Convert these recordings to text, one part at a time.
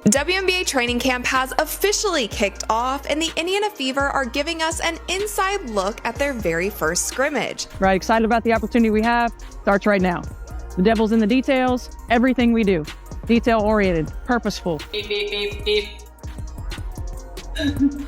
WNBA training camp has officially kicked off, and the Indiana Fever are giving us an inside look at their very first scrimmage. Right, excited about the opportunity we have. Starts right now. The devil's in the details. Everything we do, detail-oriented, purposeful. Beep, beep, beep, beep.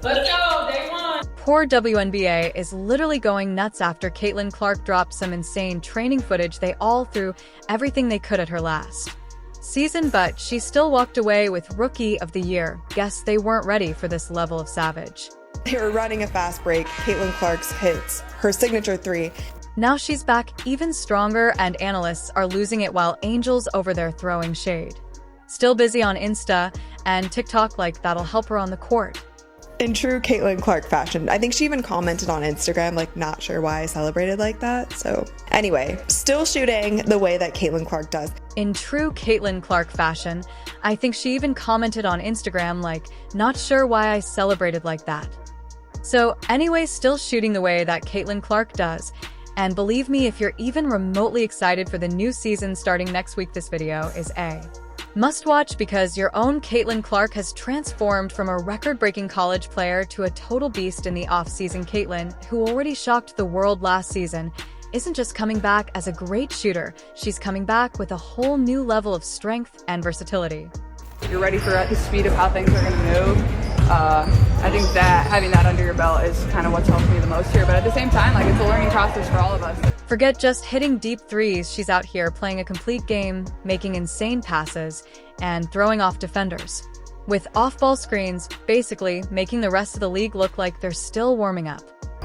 Let's go, day one. Poor WNBA is literally going nuts after Caitlin Clark dropped some insane training footage they all threw everything they could at her last season, but she still walked away with Rookie of the Year. Guess they weren't ready for this level of savage. They were running a fast break. Caitlin Clark's hits her signature three. Now she's back even stronger, and analysts are losing it while Angels over there throwing shade. Still busy on Insta and TikTok like that'll help her on the court. In true Caitlin Clark fashion, I think she even commented on Instagram, like, not sure why I celebrated like that. So anyway, still shooting the way that Caitlin Clark does. In true Caitlin Clark fashion, I think she even commented on Instagram, like, not sure why I celebrated like that. So anyway, still shooting the way that Caitlin Clark does. And believe me, if you're even remotely excited for the new season starting next week, this video is a must watch, because your own Caitlin Clark has transformed from a record-breaking college player to a total beast in the offseason. Caitlin, who already shocked the world last season, isn't just coming back as a great shooter, she's coming back with a whole new level of strength and versatility. You're ready for the speed of how things are going to move. I think that having that under your belt is kind of what's helped me the most here, but at the same time, like, it's a learning process for all of us. Forget just hitting deep threes, she's out here playing a complete game, making insane passes, and throwing off defenders. With off-ball screens, basically making the rest of the league look like they're still warming up.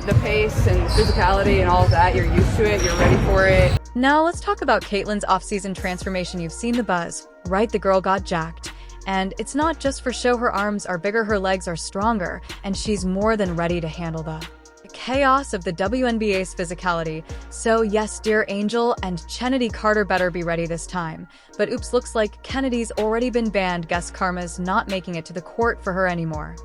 The pace and physicality and all of that, you're used to it, you're ready for it. Now let's talk about Caitlin's off-season transformation. You've seen the buzz, right? The girl got jacked. And it's not just for show. Her arms are bigger, her legs are stronger, and she's more than ready to handle the chaos of the WNBA's physicality. So yes, dear Angel and Kennedy Carter better be ready this time. But oops, looks like Kennedy's already been banned. Guess karma's not making it to the court for her anymore.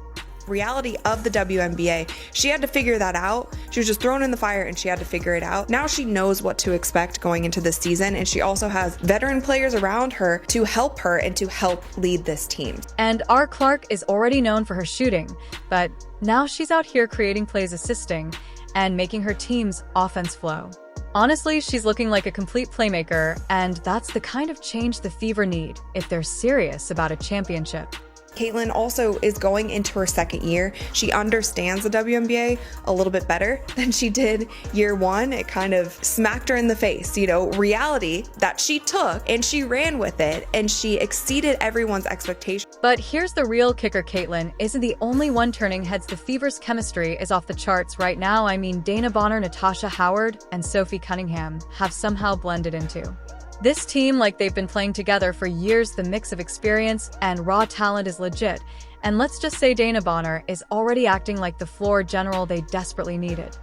Reality of the WNBA, she had to figure that out. She was just thrown in the fire and she had to figure it out. Now she knows what to expect going into this season, and she also has veteran players around her to help her and to help lead this team. And our Clark is already known for her shooting, but now she's out here creating plays, assisting, and making her team's offense flow. Honestly, she's looking like a complete playmaker, and that's the kind of change the Fever need if they're serious about a championship. Caitlin also is going into her second year. She understands the WNBA a little bit better than she did year one. It kind of smacked her in the face, you know, reality that she took, and she ran with it, and she exceeded everyone's expectations. But here's the real kicker. Caitlin isn't the only one turning heads. The Fever's chemistry is off the charts right now. I mean, Dana Bonner, Natasha Howard, and Sophie Cunningham have somehow blended into this team like they've been playing together for years. The mix of experience and raw talent is legit. And let's just say Dana Bonner is already acting like the floor general they desperately needed.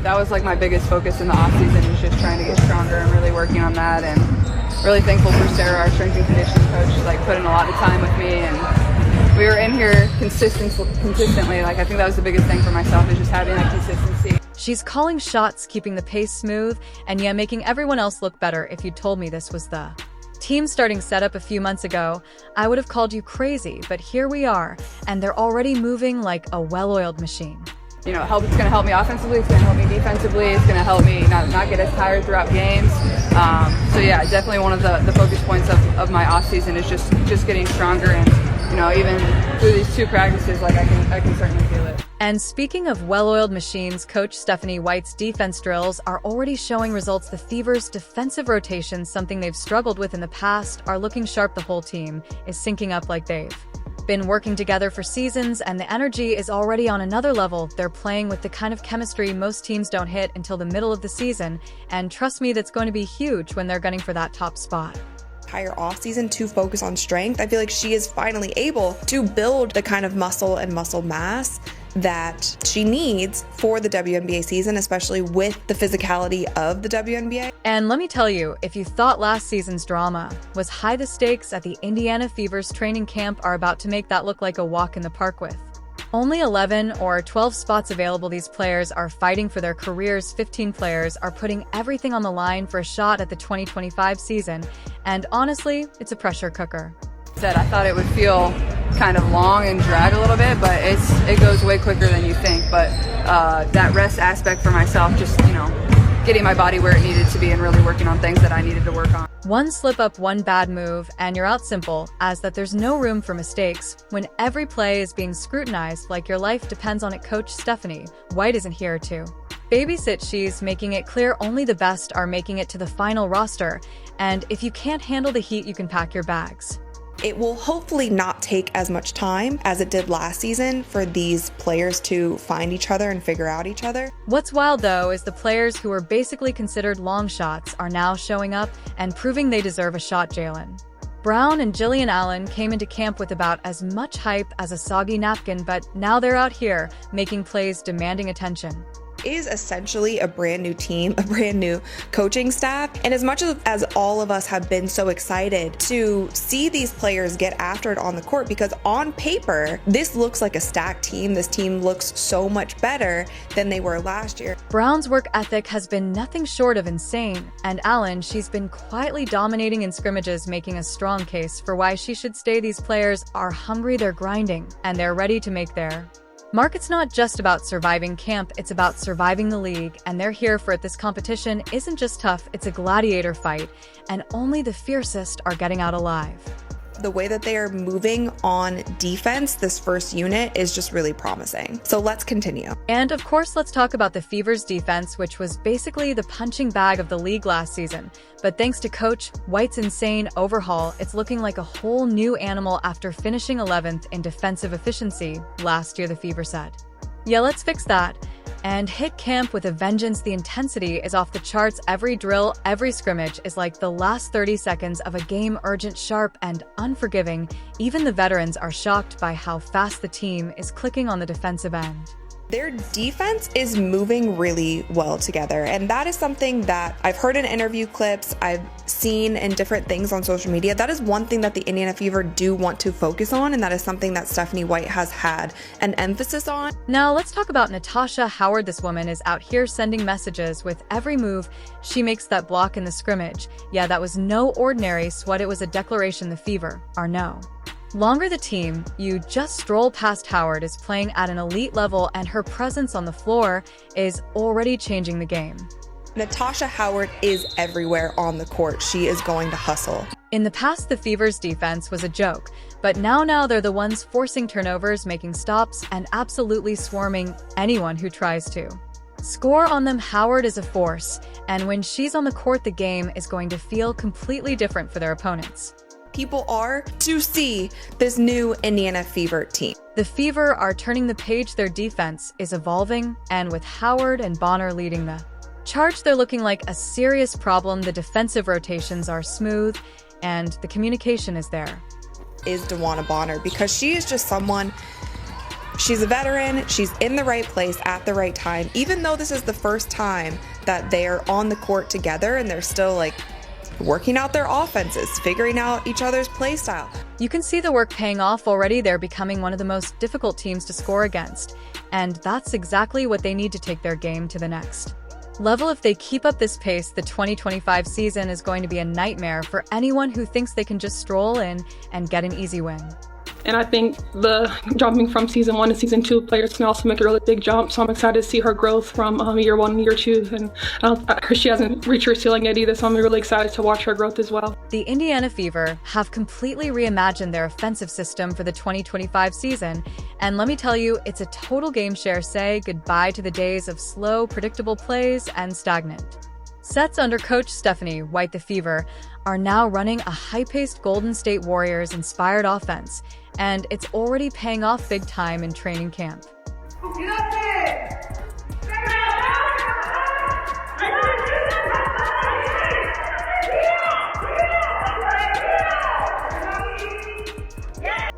That was like my biggest focus in the offseason, is just trying to get stronger and really working on that. And really thankful for Sarah, our strength and conditioning coach, like put in a lot of time with me, and we were in here consistently. Like, I think that was the biggest thing for myself, is just having that consistency. She's calling shots, keeping the pace smooth, and yeah, making everyone else look better. If you told me this was the team starting setup a few months ago, I would have called you crazy, but here we are, and they're already moving like a well-oiled machine. You know, it's going to help me offensively, it's going to help me defensively, it's going to help me not get as tired throughout games. So yeah, definitely one of the focus points of my off season is just getting stronger, and you know, even through these two practices, like I can certainly feel it. And speaking of well-oiled machines, Coach Stephanie White's defense drills are already showing results. The Fever's defensive rotations, something they've struggled with in the past, are looking sharp. The whole team is syncing up like they've been working together for seasons, and the energy is already on another level. They're playing with the kind of chemistry most teams don't hit until the middle of the season, and trust me, that's going to be huge when they're gunning for that top spot. Entire off season to focus on strength. I feel like she is finally able to build the kind of muscle and muscle mass that she needs for the WNBA season, especially with the physicality of the WNBA. And let me tell you, if you thought last season's drama was high, the stakes at the Indiana Fever's training camp are about to make that look like a walk in the park. With only 11 or 12 spots available, these players are fighting for their careers. 15 players are putting everything on the line for a shot at the 2025 season, and honestly, it's a pressure cooker. said, I thought it would feel kind of long and drag a little bit, but it goes way quicker than you think. But that rest aspect for myself, just, getting my body where it needed to be and really working on things that I needed to work on. One slip up, one bad move, and you're out. Simple as that. There's no room for mistakes when every play is being scrutinized like your life depends on it. Coach Stephanie White isn't here to babysit. She's making it clear only the best are making it to the final roster, and if you can't handle the heat, you can pack your bags. It will hopefully not take as much time as it did last season for these players to find each other and figure out each other. What's wild, though, is the players who were basically considered long shots are now showing up and proving they deserve a shot. Jaylen Brown and Jillian Allen came into camp with about as much hype as a soggy napkin, but now they're out here making plays, demanding attention. Is essentially a brand new team, a brand new coaching staff. And as much as all of us have been so excited to see these players get after it on the court, because on paper, this looks like a stacked team. This team looks so much better than they were last year. Brown's work ethic has been nothing short of insane. And Allen, she's been quietly dominating in scrimmages, making a strong case for why she should stay. These players are hungry, they're grinding, and they're ready to make their mark. It's not just about surviving camp, it's about surviving the league, and they're here for it. This competition isn't just tough, it's a gladiator fight, and only the fiercest are getting out alive. The way that they are moving on defense, this first unit, is just really promising. So let's continue. And of course, let's talk about the Fever's defense, which was basically the punching bag of the league last season. But thanks to Coach White's insane overhaul, it's looking like a whole new animal after finishing 11th in defensive efficiency last year, the Fever said. Yeah, let's fix that. And hit camp with a vengeance. The intensity is off the charts. Every drill, every scrimmage is like the last 30 seconds of a game, urgent, sharp, and unforgiving. Even the veterans are shocked by how fast the team is clicking on the defensive end. Their defense is moving really well together, and that is something that I've heard in interview clips, I've seen in different things on social media. That is one thing that the Indiana Fever do want to focus on, and that is something that Stephanie White has had an emphasis on. Now let's talk about Natasha Howard. This woman is out here sending messages with every move. She makes that block in the scrimmage. Yeah, that was no ordinary sweat. It was a declaration. The Fever are no longer the team you just stroll past. Howard is playing at an elite level, and her presence on the floor is already changing the game. Natasha Howard is everywhere on the court. She is going to hustle. In the past, the Fever's defense was a joke, but now they're the ones forcing turnovers, making stops, and absolutely swarming anyone who tries to score on them. Howard is a force, and when she's on the court, the game is going to feel completely different for their opponents. People are to see this new Indiana Fever team. The Fever are turning the page. Their defense is evolving, and with Howard and Bonner leading the charge, they're looking like a serious problem. The defensive rotations are smooth, and the communication is there. Is DeWanna Bonner, because she is just someone, she's a veteran, she's in the right place at the right time. Even though this is the first time that they're on the court together, and they're still working out their offenses, figuring out each other's play style. You can see the work paying off already. They're becoming one of the most difficult teams to score against, and that's exactly what they need to take their game to the next level. If they keep up this pace, the 2025 season is going to be a nightmare for anyone who thinks they can just stroll in and get an easy win. And I think the jumping from season 1 to season 2 players can also make a really big jump. So I'm excited to see her growth from year 1 and year 2. And she hasn't reached her ceiling yet either. So I'm really excited to watch her growth as well. The Indiana Fever have completely reimagined their offensive system for the 2025 season. And let me tell you, it's a total game share. Say goodbye to the days of slow, predictable plays and stagnant sets under Coach Stephanie White. The Fever are now running a high-paced Golden State Warriors-inspired offense, and it's already paying off big time in training camp.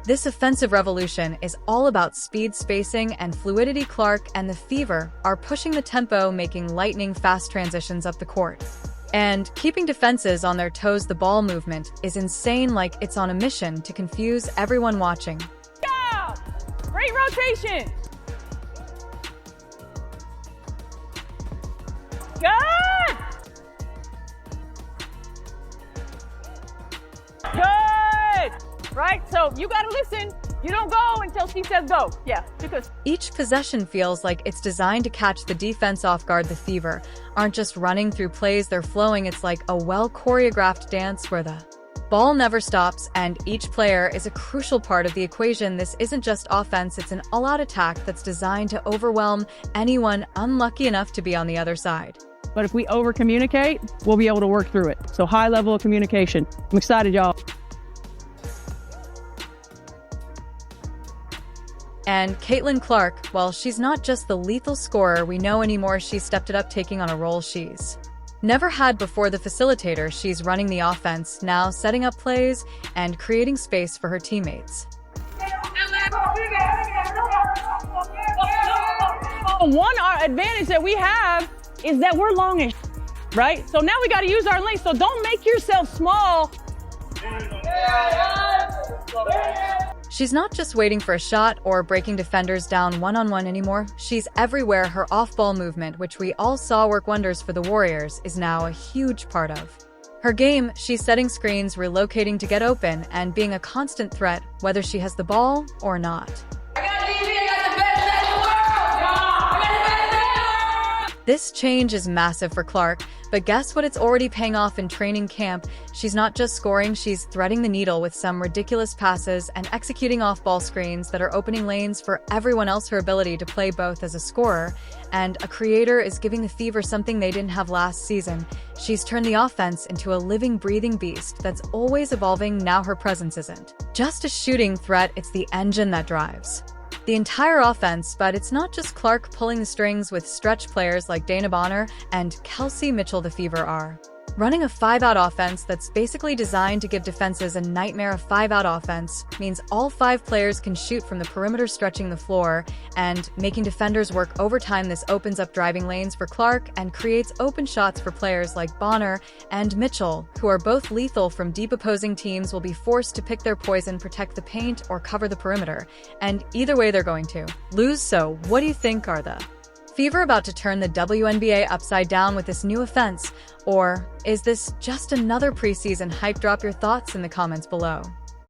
This offensive revolution is all about speed, spacing, and fluidity. Clark and the Fever are pushing the tempo, making lightning-fast transitions up the court and keeping defenses on their toes. The ball movement is insane, like it's on a mission to confuse everyone watching. Yeah! Great rotation! Good! Good! right? So you gotta listen. You don't go until she says go. Yeah, because Each possession feels like it's designed to catch the defense off guard. The Fever aren't just running through plays, they're flowing. It's like a well-choreographed dance where the ball never stops, and each player is a crucial part of the equation. This isn't just offense, it's an all-out attack that's designed to overwhelm anyone unlucky enough to be on the other side. But if we over-communicate, we'll be able to work through it. So high level of communication. I'm excited, y'all. And Caitlin Clark, well, she's not just the lethal scorer we know anymore. She's stepped it up, taking on a role she's never had before. The facilitator, she's running the offense, now setting up plays and creating space for her teammates. one advantage that we have is that we're longish, right? So now we got to use our length. So don't make yourself small. She's not just waiting for a shot or breaking defenders down one-on-one anymore. She's everywhere. Her off-ball movement, which we all saw work wonders for the Warriors, is now a huge part of her game. She's setting screens, relocating to get open, and being a constant threat, whether she has the ball or not. This change is massive for Clark, but guess what? It's already paying off in training camp. She's not just scoring, she's threading the needle with some ridiculous passes and executing off-ball screens that are opening lanes for everyone else. Her ability to play both as a scorer and a creator is giving the Fever something they didn't have last season. She's turned the offense into a living, breathing beast that's always evolving. Now her presence isn't just a shooting threat, it's the engine that drives the entire offense. But it's not just Clark pulling the strings. With stretch players like Dana Bonner and Kelsey Mitchell, the Fever are running a 5-out offense that's basically designed to give defenses a nightmare. A 5-out offense means all 5 players can shoot from the perimeter, stretching the floor and making defenders work overtime. This opens up driving lanes for Clark and creates open shots for players like Bonner and Mitchell, who are both lethal from deep. Opposing teams will be forced to pick their poison, protect the paint, or cover the perimeter, and either way they're going to lose. So what do you think? Are the Fever about to turn the WNBA upside down with this new offense, or is this just another preseason hype? Drop your thoughts in the comments below.